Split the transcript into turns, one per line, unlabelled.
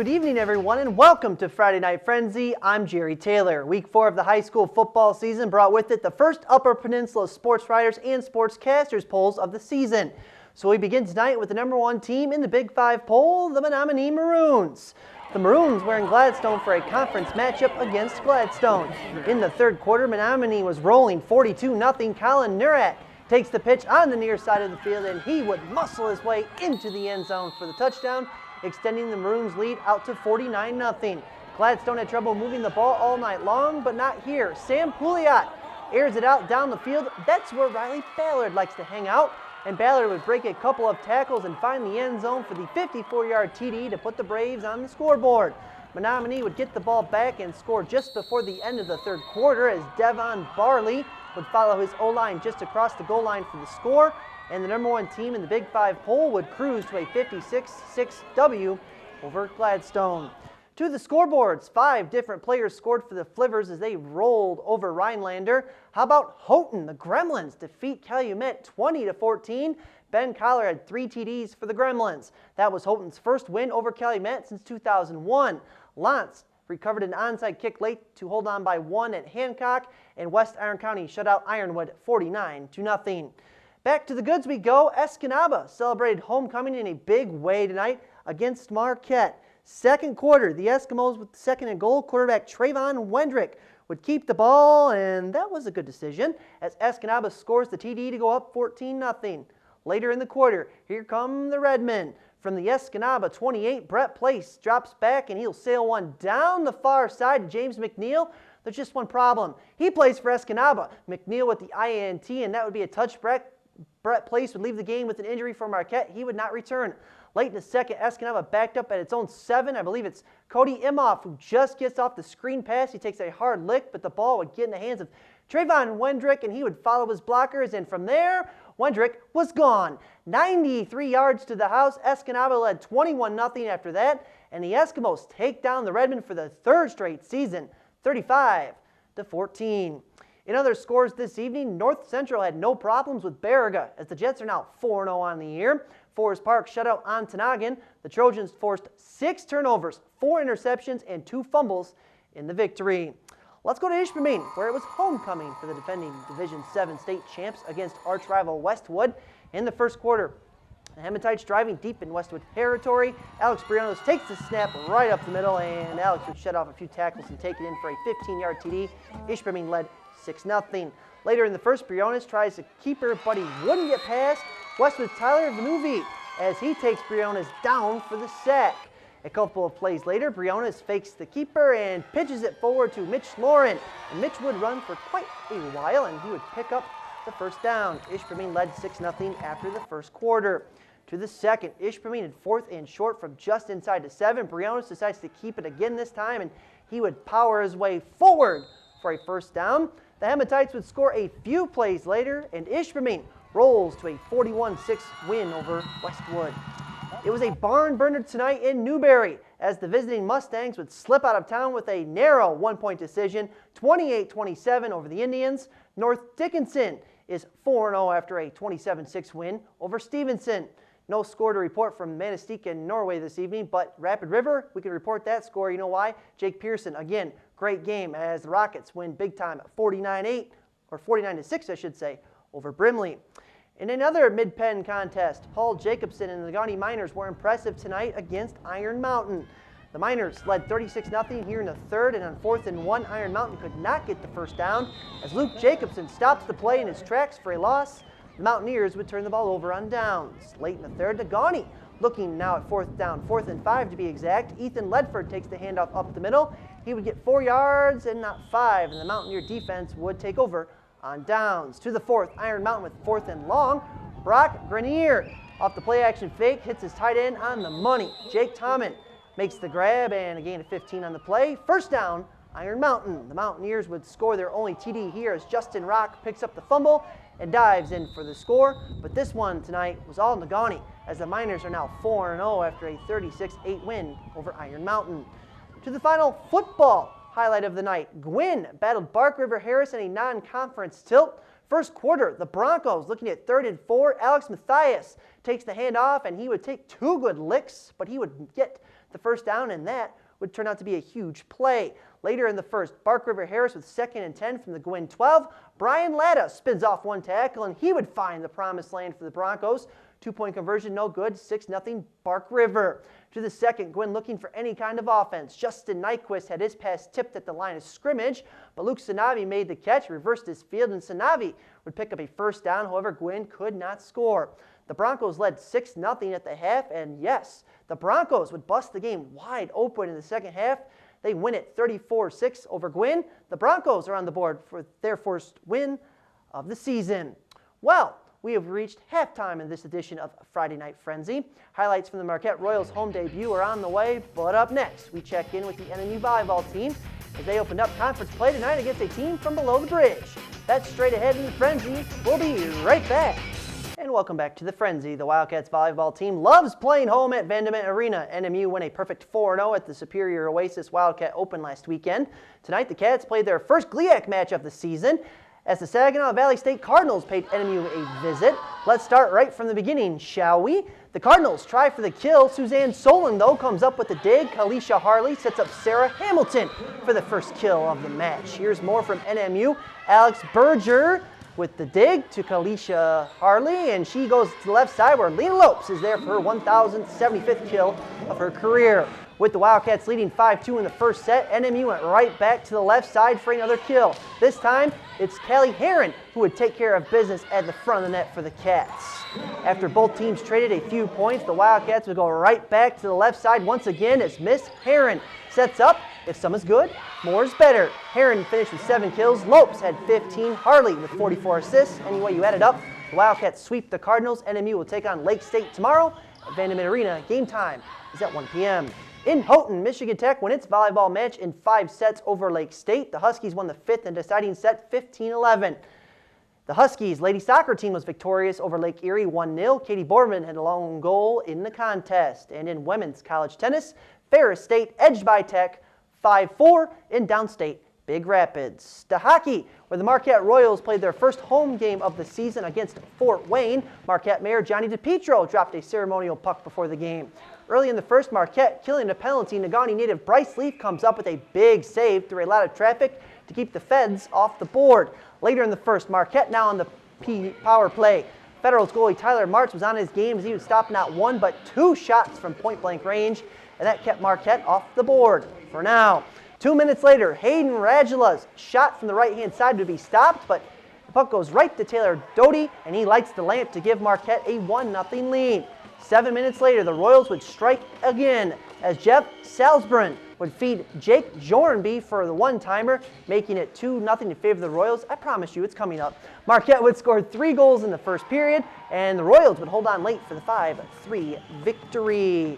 Good evening, everyone, and welcome to Friday Night Frenzy. I'm Jerry Taylor. Week 4 of the high school football season brought with it the first Upper Peninsula Sports Writers and Sportscasters polls of the season. So we begin tonight with the number 1 team in the Big 5 poll, the Menominee Maroons. The Maroons wearing Gladstone for a conference matchup against Gladstone. In the third quarter, Menominee was rolling 42-0. Colin Nurat takes the pitch on the near side of the field, and he would muscle his way into the end zone for the touchdown, extending the Maroons' lead out to 49-0. Gladstone had trouble moving the ball all night long, but not here. Sam Pouliot airs it out down the field. That's where Riley Ballard likes to hang out, and Ballard would break a couple of tackles and find the end zone for the 54-yard TD to put the Braves on the scoreboard. Menominee would get the ball back and score just before the end of the third quarter as Devon Barley would follow his O-line just across the goal line for the score, and the number 1 team in the Big 5 poll would cruise to a 56-6 W over Gladstone. To the scoreboards, 5 different players scored for the Flivers as they rolled over Rhinelander. How about Houghton? The Gremlins defeat Calumet 20-14. Ben Collar had 3 TDs for the Gremlins. That was Houghton's first win over Calumet since 2001. Lance recovered an onside kick late to hold on by 1 at Hancock, and West Iron County shut out Ironwood 49-0. Back to the goods we go. Escanaba celebrated homecoming in a big way tonight against Marquette. Second quarter, the Eskimos with the second and goal. Quarterback Trayvon Wendrick would keep the ball, and that was a good decision as Escanaba scores the TD to go up 14-0. Later in the quarter, here come the Redmen. From the Escanaba 28, Brett Place drops back, and he'll sail one down the far side to James McNeil. There's just one problem. He plays for Escanaba. McNeil with the INT, and that would be a touch. Brett Place would leave the game with an injury for Marquette. He would not return. Late in the second, Escanaba backed up at its own 7. I believe it's Cody Imhoff who just gets off the screen pass. He takes a hard lick, but the ball would get in the hands of Trayvon Wendrick, and he would follow his blockers, and from there, Wendrick was gone. 93 yards to the house. Escanaba led 21-0 after that, and the Eskimos take down the Redmen for the third straight season, 35-14. In other scores this evening, North Central had no problems with Baraga as the Jets are now 4-0 on the year. Forest Park shut out Ontonagon. The Trojans forced 6 turnovers, 4 interceptions, and 2 fumbles in the victory. Let's go to Ishpeming, where it was homecoming for the defending Division 7 state champs against arch rival Westwood. In the first quarter, the Hematites driving deep in Westwood territory. Alex Briones takes the snap right up the middle, and Alex would shut off a few tackles and take it in for a 15-yard TD. Ishpeming led 6-0. Later in the first, Briones tries to keeper, but he wouldn't get past Westwood's Tyler Vanuvi as he takes Briones down for the sack. A couple of plays later, Briones fakes the keeper and pitches it forward to Mitch Lauren. And Mitch would run for quite a while, and he would pick up the first down. Ishpeming led 6-0 after the first quarter. To the second, Ishpeming had 4th and short from just inside the 7. Briones decides to keep it again this time, and he would power his way forward for a first down. The Hematites would score a few plays later, and Ishpeming rolls to a 41-6 win over Westwood. It was a barn burner tonight in Newberry as the visiting Mustangs would slip out of town with a narrow 1-point decision, 28-27 over the Indians. North Dickinson is 4-0 after a 27-6 win over Stevenson. No score to report from Manistee and Norway this evening, but Rapid River, we can report that score. You know why? Jake Pearson, again, great game as the Rockets win big time at 49-8, or 49-6, I should say, over Brimley. In another mid-pen contest, Paul Jacobson and the Gaunty Miners were impressive tonight against Iron Mountain. The Miners led 36-0 here in the third, and on 4th and 1, Iron Mountain could not get the first down as Luke Jacobson stops the play in his tracks for a loss. The Mountaineers would turn the ball over on downs. Late in the third, the Gaunty looking now at 4th down, 4th and 5 to be exact. Ethan Ledford takes the handoff up the middle. He would get 4 yards and not 5, and the Mountaineer defense would take over on downs. To the 4th, Iron Mountain with 4th and long. Brock Grenier off the play action fake hits his tight end on the money. Jake Tommen makes the grab and a gain of 15 on the play. First down, Iron Mountain. The Mountaineers would score their only TD here as Justin Rock picks up the fumble and dives in for the score. But this one tonight was all Negaunee as the Miners are now 4-0 after a 36-8 win over Iron Mountain. To the final football highlight of the night, Gwynn battled Bark River Harris in a non-conference tilt. First quarter, the Broncos looking at 3rd and 4. Alex Matthias takes the handoff, and he would take 2 good licks, but he would get the first down, and that would turn out to be a huge play. Later in the first, Bark River Harris with 2nd and 10 from the Gwinn 12. Brian Latta spins off 1 tackle, and he would find the promised land for the Broncos. 2-point conversion, no good, 6-0 Bark River. To the second, Gwinn looking for any kind of offense. Justin Nyquist had his pass tipped at the line of scrimmage, but Luke Sanavi made the catch, reversed his field, and Sanavi would pick up a first down. However, Gwinn could not score. The Broncos led 6-0 at the half, and yes, the Broncos would bust the game wide open in the second half. They win it 34-6 over Gwinn. The Broncos are on the board for their first win of the season. Well, we have reached halftime in this edition of Friday Night Frenzy. Highlights from the Marquette Royals home debut are on the way, but up next, we check in with the NMU volleyball team as they opened up conference play tonight against a team from below the bridge. That's straight ahead in the Frenzy. We'll be right back. And welcome back to the Frenzy. The Wildcats volleyball team loves playing home at Vandement Arena. NMU won a perfect 4-0 at the Superior Oasis Wildcat Open last weekend. Tonight, the Cats played their first GLIAC match of the season as the Saginaw Valley State Cardinals paid NMU a visit. Let's start right from the beginning, shall we? The Cardinals try for the kill. Suzanne Solon, though, comes up with the dig. Kalisha Harley sets up Sarah Hamilton for the first kill of the match. Here's more from NMU. Alex Berger with the dig to Kalisha Harley, and she goes to the left side where Lena Lopes is there for her 1,075th kill of her career. With the Wildcats leading 5-2 in the first set, NMU went right back to the left side for another kill. This time, it's Callie Heron who would take care of business at the front of the net for the Cats. After both teams traded a few points, the Wildcats would go right back to the left side once again as Miss Heron sets up. If some is good, more is better. Heron finished with 7 kills. Lopes had 15. Harley with 44 assists. Anyway, you add it up, the Wildcats sweep the Cardinals. NMU will take on Lake State tomorrow at Vandement Arena. Game time is at 1 p.m. In Houghton, Michigan Tech won its volleyball match in 5 sets over Lake State. The Huskies won the 5th and deciding set 15-11. The Huskies lady soccer team was victorious over Lake Erie 1-0. Katie Borman had a lone goal in the contest. And in women's college tennis, Ferris State edged by Tech 5-4 in downstate Big Rapids. To hockey, where the Marquette Royals played their first home game of the season against Fort Wayne, Marquette Mayor Johnny DiPietro dropped a ceremonial puck before the game. Early in the first, Marquette killing a penalty. Negaunee native Bryce Leaf comes up with a big save through a lot of traffic to keep the Feds off the board. Later in the first, Marquette now on the power play. Federals goalie Tyler Martz was on his game as he would stop not 1 but 2 shots from point-blank range, and that kept Marquette off the board for now. 2 minutes later, Hayden Radula's shot from the right-hand side to be stopped, but the puck goes right to Taylor Doty, and he lights the lamp to give Marquette a 1-0 lead. 7 minutes later, the Royals would strike again as Jeff Salzbrun would feed Jake Jornby for the one-timer, making it 2-0 in favor of the Royals. I promise you, it's coming up. Marquette would score 3 goals in the first period, and the Royals would hold on late for the 5-3 victory.